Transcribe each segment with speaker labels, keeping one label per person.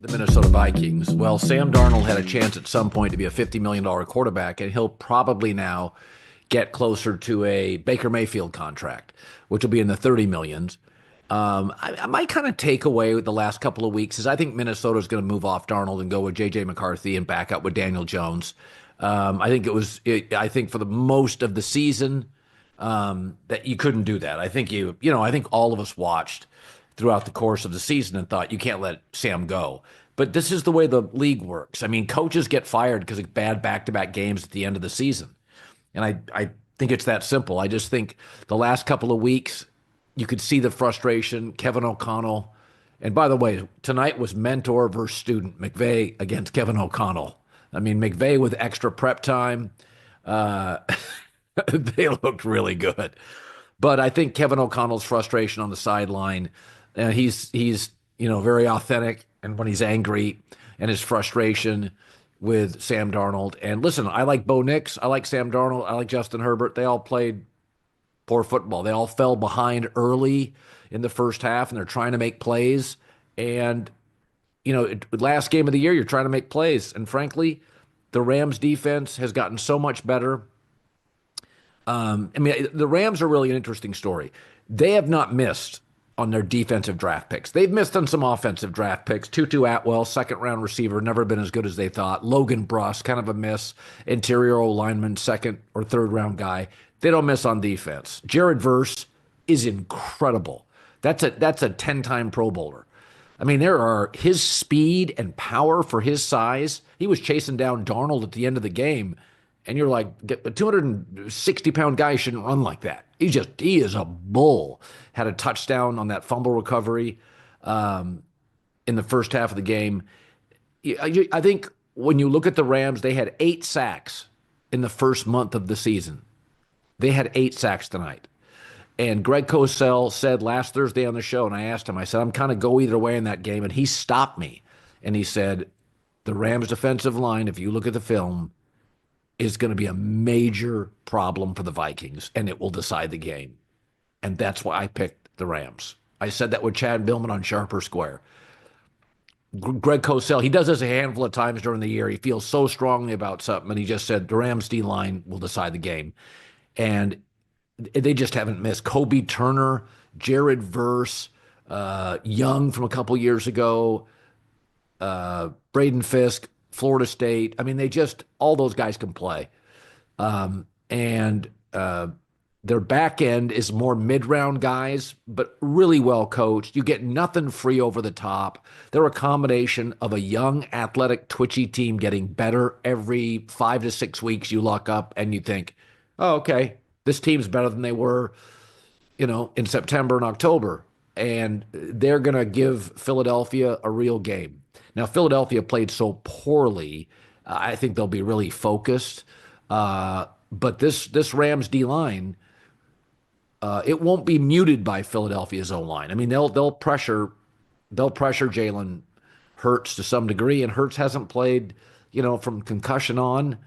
Speaker 1: The Minnesota Vikings. Well, Sam Darnold had a chance at some point to be a $50 million quarterback, and he'll probably now get closer to a Baker Mayfield contract, which will be in the 30 millions. My kind of takeaway with the last couple of weeks is I think Minnesota is going to move off Darnold and go with J.J. McCarthy and back up with Daniel Jones. I think for the most of the season that you couldn't do that. I think all of us watched throughout the course of the season and thought you can't let Sam go. But this is the way the league works. I mean, coaches get fired because of bad back-to-back games at the end of the season. And I think it's that simple. I just think the last couple of weeks, you could see the frustration. Kevin O'Connell. And by the way, tonight was mentor versus student. McVay against Kevin O'Connell. I mean, McVay with extra prep time. Uh, they looked really good. But I think Kevin O'Connell's frustration on the sideline, he's very authentic, and when he's angry, and his frustration with Sam Darnold. And listen, I like Bo Nix, I like Sam Darnold, I like Justin Herbert. They all played poor football. They all fell behind early in the first half, and they're trying to make plays. And last game of the year, you're trying to make plays, and frankly, the Rams defense has gotten so much better. The Rams are really an interesting story. They have not missed on their defensive draft picks. They've missed on some offensive draft picks. Tutu Atwell, second-round receiver, never been as good as they thought. Logan Bruss, kind of a miss. Interior lineman, second or third-round guy. They don't miss on defense. Jared Verse is incredible. That's a 10-time Pro Bowler. I mean, his speed and power for his size. He was chasing down Darnold at the end of the game. And you're like, a 260-pound guy shouldn't run like that. He is a bull. Had a touchdown on that fumble recovery in the first half of the game. I think when you look at the Rams, they had 8 sacks in the first month of the season. They had 8 sacks tonight. And Greg Cosell said last Thursday on the show, and I asked him, I said, I'm kind of go either way in that game. And he stopped me. And he said, the Rams defensive line, if you look at the film, is going to be a major problem for the Vikings, and it will decide the game. And that's why I picked the Rams. I said that with Chad Billman on Sharper Square. Greg Cosell, he does this a handful of times during the year. He feels so strongly about something, and he just said the Rams D-line will decide the game. And they just haven't missed. Kobe Turner, Jared Verse, Young from a couple years ago, Braden Fisk, Florida State. I mean, all those guys can play. And their back end is more mid-round guys, but really well coached. You get nothing free over the top. They're a combination of a young, athletic, twitchy team getting better every 5 to 6 weeks. You look up and you think, oh, okay, this team's better than they were, in September and October. And they're going to give Philadelphia a real game. Now, Philadelphia played so poorly, I think they'll be really focused. But this Rams D-line, it won't be muted by Philadelphia's O-line. I mean, they'll pressure Jalen Hurts to some degree, and Hurts hasn't played, from concussion on.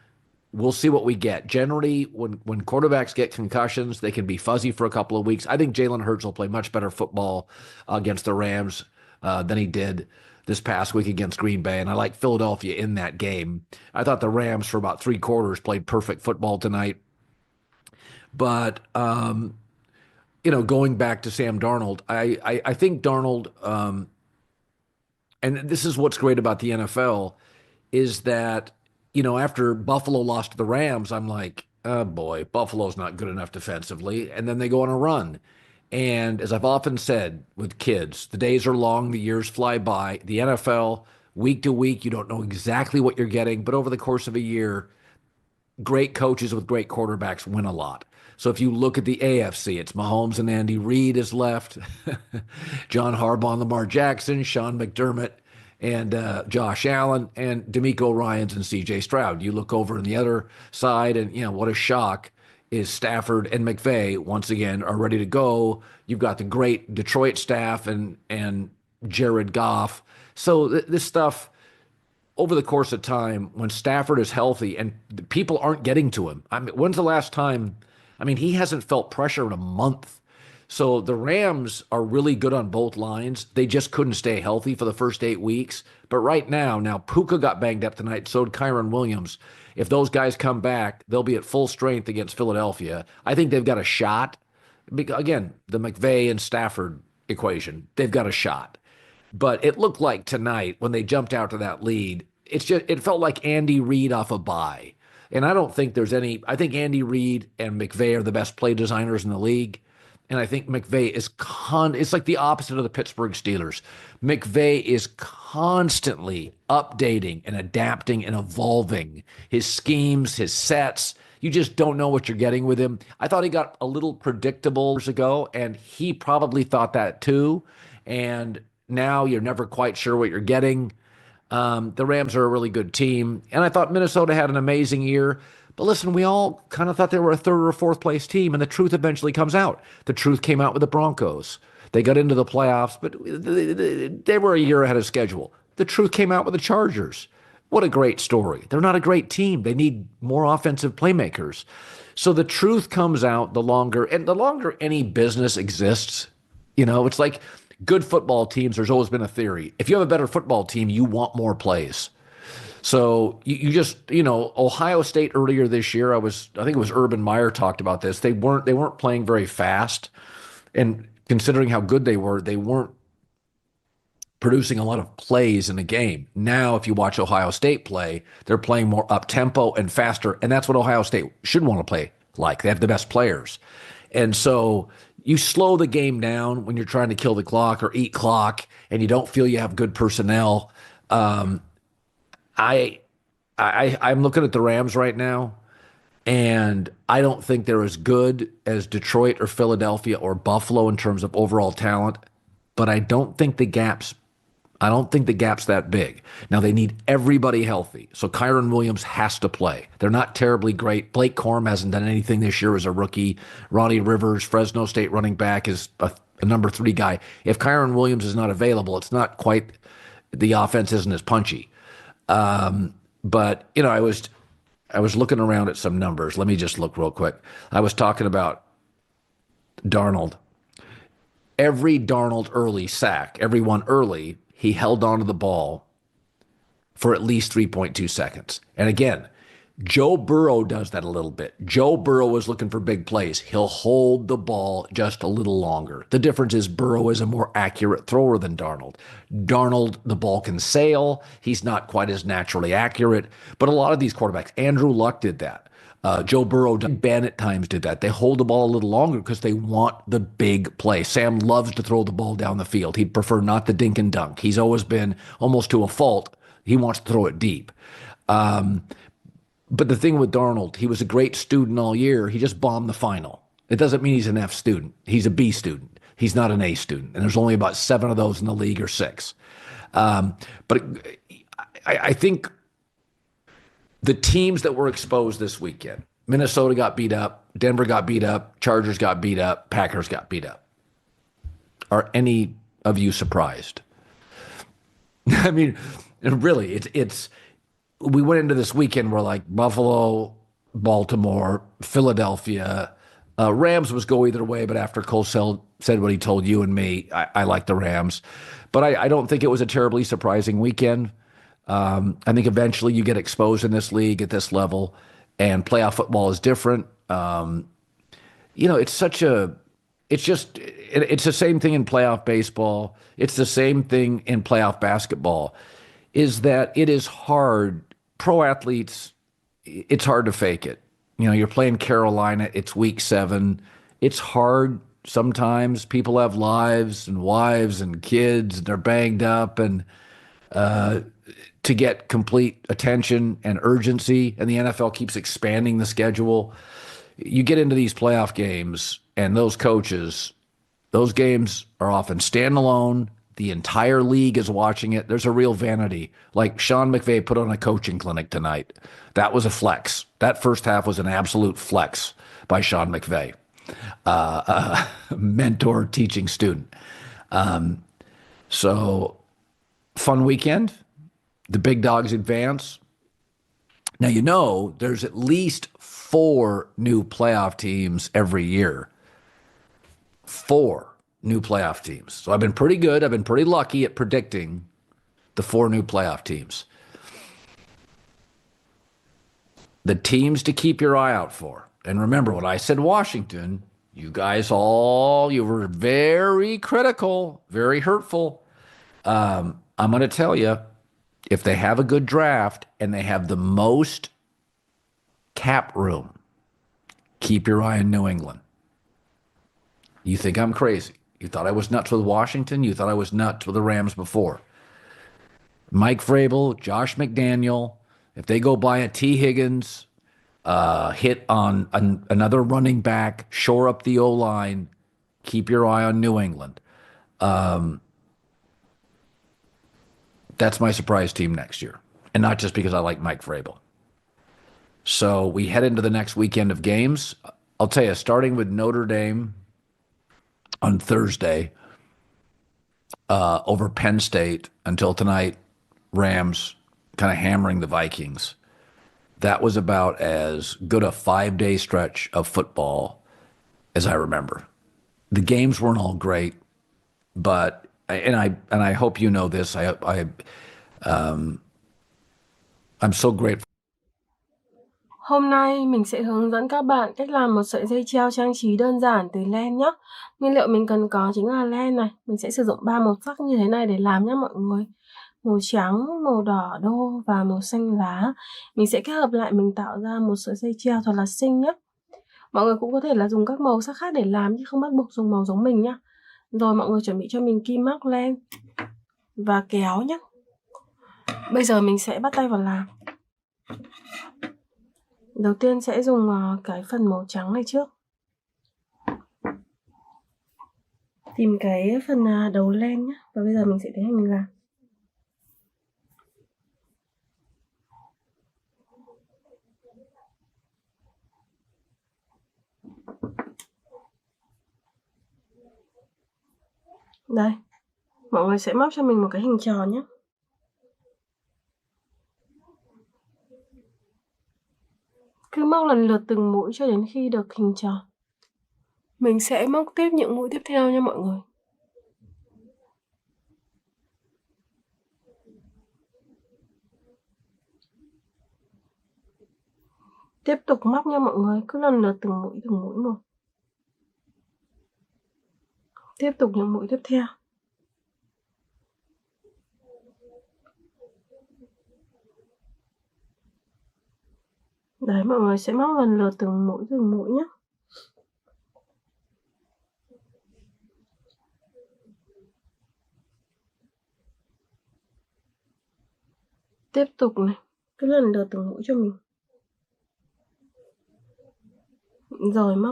Speaker 1: We'll see what we get. Generally, when quarterbacks get concussions, they can be fuzzy for a couple of weeks. I think Jalen Hurts will play much better football against the Rams than he did this past week against Green Bay, and I like Philadelphia in that game. I thought the Rams for about 3 quarters played perfect football tonight. But, going back to Sam Darnold, I think Darnold, and this is what's great about the NFL, is that, after Buffalo lost to the Rams, I'm like, oh boy, Buffalo's not good enough defensively. And then they go on a run. And as I've often said with kids, the days are long, the years fly by. The NFL, week to week, you don't know exactly what you're getting, but over the course of a year, great coaches with great quarterbacks win a lot. So if you look at the AFC, it's Mahomes and Andy Reid is left, John Harbaugh and Lamar Jackson, Sean McDermott and Josh Allen, and DeMeco Ryans and C.J. Stroud. You look over on the other side, and what a shock is Stafford and McVay once again are ready to go. You've got the great Detroit staff and Jared Goff. So this stuff over the course of time, when Stafford is healthy and people aren't getting to him. I mean, when's the last time? I mean, he hasn't felt pressure in a month. So the Rams are really good on both lines. They just couldn't stay healthy for the first 8 weeks. But But right now Puka got banged up tonight, so did Kyron Williams. If those guys come back, they'll be at full strength against Philadelphia. I think they've got a shot. Again, the McVay and Stafford equation, they've got a shot. But it looked like tonight when they jumped out to that lead, it felt like Andy Reid off a bye. And I don't think there's any. I think Andy Reid and McVay are the best play designers in the league. And I think McVay is it's like the opposite of the Pittsburgh Steelers. McVay is constantly updating and adapting and evolving his schemes, his sets. You just don't know what you're getting with him. I thought he got a little predictable years ago, and he probably thought that too. And now you're never quite sure what you're getting. The Rams are a really good team. And I thought Minnesota had an amazing year. But listen, we all kind of thought they were a third or fourth place team, and the truth eventually comes out. The truth came out with the Broncos. They got into the playoffs, but they were a year ahead of schedule. The truth came out with the Chargers. What a great story. They're not a great team. They need more offensive playmakers. So the truth comes out the longer any business exists. It's like good football teams. There's always been a theory. If you have a better football team, you want more plays. So you just, Ohio State earlier this year, I think it was Urban Meyer talked about this. They weren't playing very fast. And considering how good they weren't producing a lot of plays in the game. Now, if you watch Ohio State play, they're playing more up-tempo and faster, and that's what Ohio State should want to play like. They have the best players. And so you slow the game down when you're trying to kill the clock or eat clock, and you don't feel you have good personnel. I'm looking at the Rams right now, and I don't think they're as good as Detroit or Philadelphia or Buffalo in terms of overall talent, but I don't think the gap's that big. Now, they need everybody healthy, so Kyron Williams has to play. They're not terribly great. Blake Corum hasn't done anything this year as a rookie. Ronnie Rivers, Fresno State running back, is a number 3 guy. If Kyron Williams is not available, it's not quite the offense isn't as punchy. But I was looking around at some numbers. Let me just look real quick. I was talking about Darnold. Every Darnold early sack, every one early, he held onto the ball for at least 3.2 seconds. And again, Joe Burrow does that a little bit. Joe Burrow is looking for big plays. He'll hold the ball just a little longer. The difference is Burrow is a more accurate thrower than Darnold. Darnold, the ball can sail. He's not quite as naturally accurate. But a lot of these quarterbacks, Andrew Luck did that. Joe Burrow, Ben at times did that. They hold the ball a little longer because they want the big play. Sam loves to throw the ball down the field. He'd prefer not the dink and dunk. He's always been, almost to a fault, he wants to throw it deep. But the thing with Darnold, he was a great student all year. He just bombed the final. It doesn't mean he's an F student. He's a B student. He's not an A student. And there's only about 7 of those in the league, or 6. But I think the teams that were exposed this weekend, Minnesota got beat up, Denver got beat up, Chargers got beat up, Packers got beat up. Are any of you surprised? I mean, really, it's we went into this weekend, we're like Buffalo, Baltimore, Philadelphia. Rams was go either way, but after Cosell said what he told you and me, I like the Rams. But I don't think it was a terribly surprising weekend. I think eventually you get exposed in this league at this level, and playoff football is different. It's the same thing in playoff baseball. It's the same thing in playoff basketball, is that it is hard. Pro athletes, it's hard to fake it. You're playing Carolina, it's week 7. It's hard sometimes. People have lives and wives and kids, and they're banged up, and to get complete attention and urgency, and the NFL keeps expanding the schedule. You get into these playoff games, and those games are often standalone. The entire league is watching it. There's a real vanity. Like Sean McVay put on a coaching clinic tonight. That was a flex. That first half was an absolute flex by Sean McVay, mentor, teaching student. So fun weekend. The big dogs advance. Now, there's at least 4 new playoff teams every year. 4 new playoff teams. So I've been pretty good. I've been pretty lucky at predicting the 4 new playoff teams. The teams to keep your eye out for. And remember, when I said Washington, you guys you were very critical, very hurtful. I'm going to tell you, if they have a good draft and they have the most cap room, keep your eye on New England. You think I'm crazy. You thought I was nuts with Washington. You thought I was nuts with the Rams before. Mike Vrabel, Josh McDaniel, if they go buy a T. Higgins, hit on another running back, shore up the O-line, keep your eye on New England. That's my surprise team next year. And not just because I like Mike Vrabel. So we head into the next weekend of games. I'll tell you, starting with Notre Dame on Thursday over Penn State until tonight, Rams kind of hammering the Vikings. That was about as good a 5-day stretch of football as I remember. The games weren't all great, but I hope you know this. I'm so grateful.
Speaker 2: Hôm nay mình sẽ hướng dẫn các bạn cách làm một sợi dây treo trang trí đơn giản từ len nhé. Nguyên liệu mình cần có chính là len này. Mình sẽ sử dụng 3 màu sắc như thế này để làm nhé mọi người. Màu trắng, màu đỏ đô và màu xanh lá. Mình sẽ kết hợp lại mình tạo ra một sợi dây treo thật là xinh nhé. Mọi người cũng có thể là dùng các màu sắc khác để làm chứ không bắt buộc dùng màu giống mình nhé. Rồi mọi người chuẩn bị cho mình kim móc len và kéo nhé. Bây giờ mình sẽ bắt tay vào làm. Đầu tiên sẽ dùng cái phần màu trắng này trước. Tìm cái phần đầu len nhé. Và bây giờ mình sẽ tiến hành mình làm. Đây. Mọi người sẽ móc cho mình một cái hình tròn nhé. Cứ móc lần lượt từng mũi cho đến khi được hình tròn. Mình sẽ móc tiếp những mũi tiếp theo nha mọi người. Tiếp tục móc nha mọi người, cứ lần lượt từng mũi một. Tiếp tục những mũi tiếp theo. Đấy, mọi người sẽ móc lần lượt từng mũi nhé. Tiếp tục này, cứ lần lượt từng mũi cho mình. Rồi móc